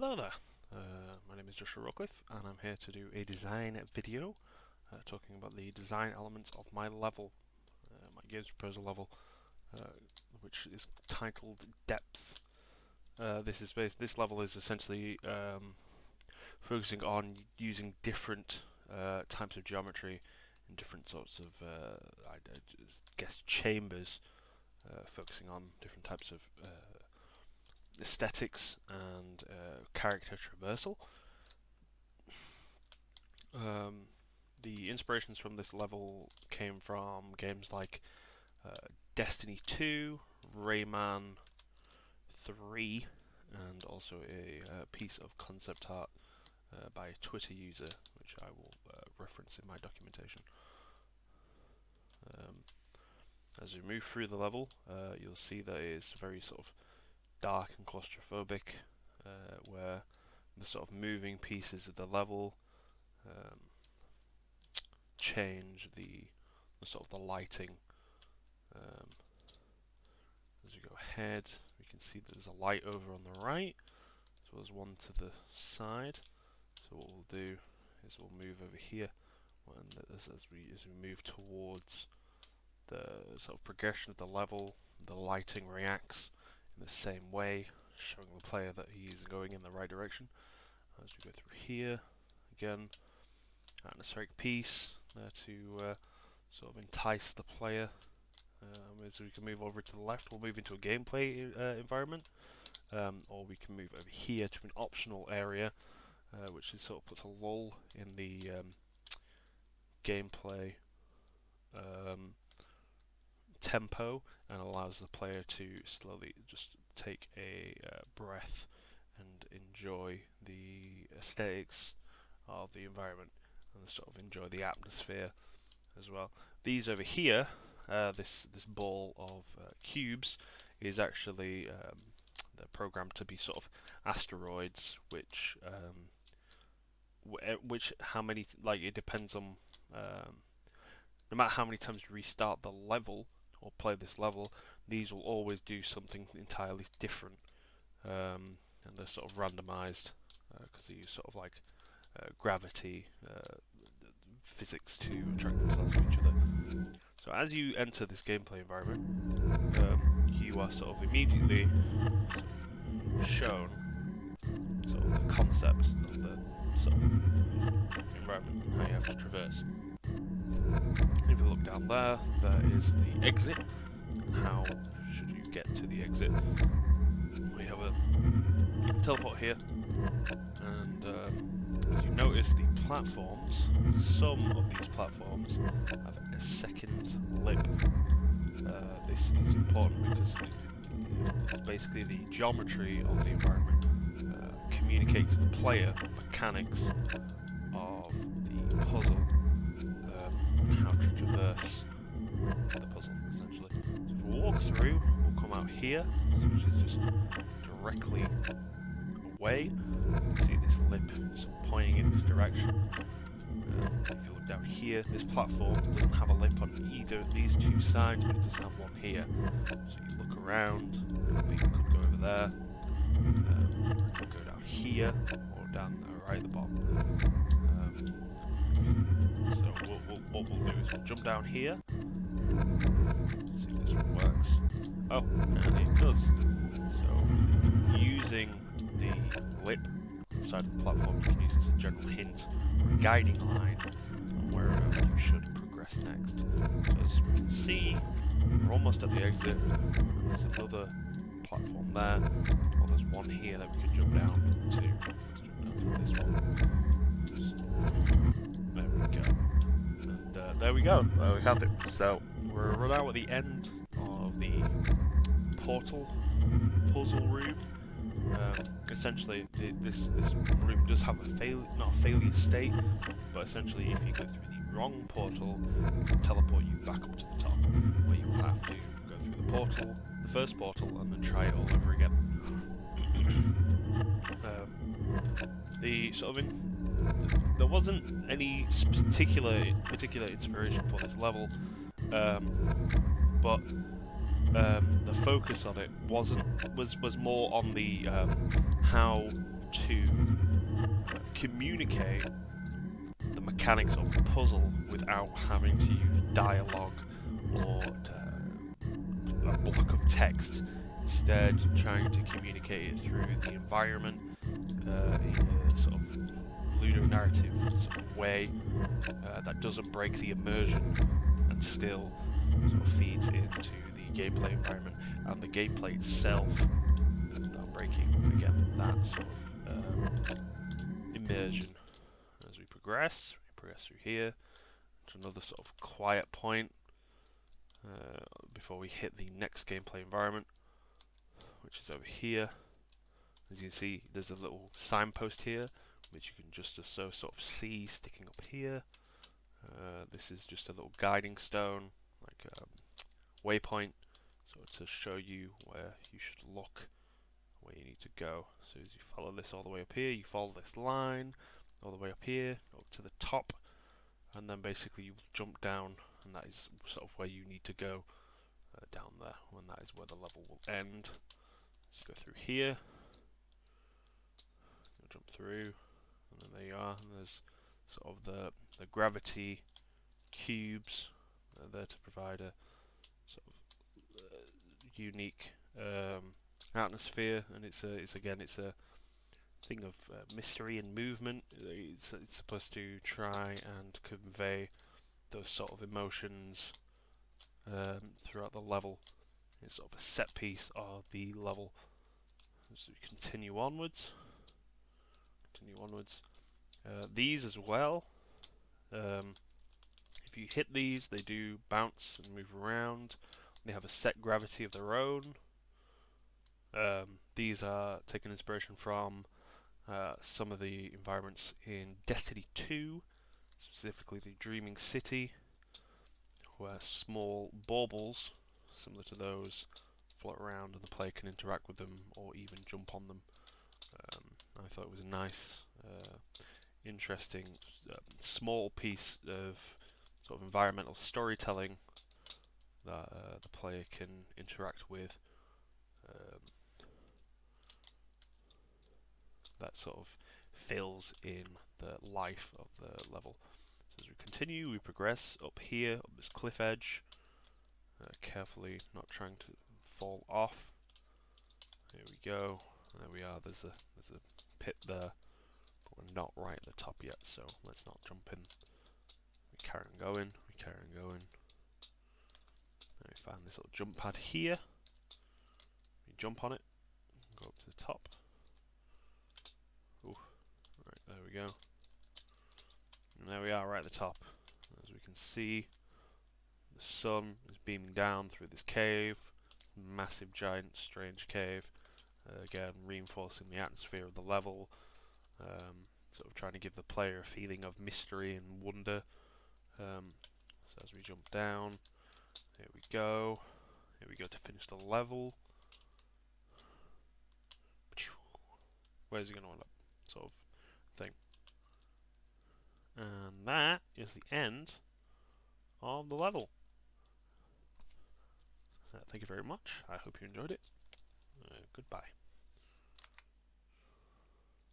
Hello there, my name is Joshua Rockcliffe and I'm here to do a design video talking about the design elements of my level, my games proposal level, uh, which is titled Depths. This level is essentially focusing on using different types of geometry and different sorts of I guess chambers, focusing on different types of aesthetics and character traversal. Um, the inspirations from this level came from games like Destiny 2, Rayman 3, and also a piece of concept art by a Twitter user, which I will reference in my documentation. Um, as we move through the level, you'll see that it is very sort of dark and claustrophobic, where the sort of moving pieces of the level change the sort of the lighting. Um, as we go ahead, we can see that there's a light over on the right, as well as one to the side. So what we'll do is we'll move over here, as we move towards the sort of progression of the level, the lighting reacts in the same way, showing the player that he's going in the right direction. As we go through here, again, atmospheric piece there to sort of entice the player. As we can move over to the left, we'll move into a gameplay environment, or we can move over here to an optional area, which is sort of puts a lull in the gameplay tempo and allows the player to slowly just take a breath and enjoy the aesthetics of the environment and sort of enjoy the atmosphere as well. These over here, this ball of cubes is actually they're programmed to be sort of asteroids, which how many like it depends on no matter how many times you restart the level or play this level, these will always do something entirely different, and they're sort of randomized because they use sort of like gravity physics to attract themselves to each other. So as you enter this gameplay environment, you are sort of immediately shown sort of the concept of the sort of environment and how you have to traverse. If you look down there, there is the exit, and how should you get to the exit. We have a teleport here, and as you notice, the platforms, some of these platforms have a second lip. This is important because it's basically the geometry of the environment communicate to the player mechanics of the puzzle, and how to traverse the puzzle, essentially. So if we walk through, we'll come out here, which is just directly away. You see this lip sort of pointing in this direction. If you look down here, this platform doesn't have a lip on either of these two sides, but it does have one here. So you look around, you could go over there, could go down here, or down right at the bottom. So what we'll do is we'll jump down here, see if this one works. Oh, and it does. So using the lip on the side of the platform, you can use this as a general hint or a guiding line on where you should progress next. So as we can see, we're almost at the exit. There's another platform there. Well, there's one here that we can jump down to. Let's jump down to this one. There we go. And there we go. There we have it. So we're now at the end of the portal puzzle room. Essentially, this room does have not a failure state, but essentially, if you go through the wrong portal, it can teleport you back up to the top, where you will have to go through the portal, the first portal, and then try it all over again. There wasn't any particular inspiration for this level, but the focus of it was more on the how to communicate the mechanics of the puzzle without having to use dialogue or a block of text. Instead, trying to communicate it through the environment in a sort of ludonarrative sort of way that doesn't break the immersion and still sort of feeds into the gameplay environment and the gameplay itself without breaking again that sort of immersion. As we progress through here to another sort of quiet point before we hit the next gameplay environment, which is over here. As you can see, there's a little signpost here, which you can just sort of see sticking up here. This is just a little guiding stone, like a waypoint, so to show you where you should look, where you need to go. So as you follow this all the way up here, you follow this line all the way up here, up to the top, and then basically you jump down, and that is sort of where you need to go down there, and that is where the level will end. So go through here, you'll jump through, and then there you are, and there's sort of the gravity cubes there to provide a sort of unique atmosphere, and it's a thing of mystery and movement. It's supposed to try and convey those sort of emotions throughout the level. It's sort of a set piece of the level. As we continue onwards. These as well. If you hit these, they do bounce and move around. They have a set gravity of their own. These are taken inspiration from some of the environments in Destiny 2, specifically the Dreaming City, where small baubles, similar to those, float around and the player can interact with them or even jump on them. I thought it was a nice, interesting, small piece of sort of environmental storytelling that the player can interact with. That sort of fills in the life of the level. So as we continue, we progress up here, up this cliff edge, carefully not trying to fall off. Here we go. There we are. There's a pit there, but we're not right at the top yet, so let's not jump in. We carry on going. And we find this little jump pad here. We jump on it, go up to the top. Ooh, right, there we go. And there we are, right at the top. As we can see, the sun is beaming down through this cave. Massive, giant, strange cave. Again, reinforcing the atmosphere of the level. Sort of trying to give the player a feeling of mystery and wonder. So as we jump down, here we go. Here we go to finish the level. Where's he going to end up? Sort of thing. And that is the end of the level. Thank you very much. I hope you enjoyed it. Goodbye.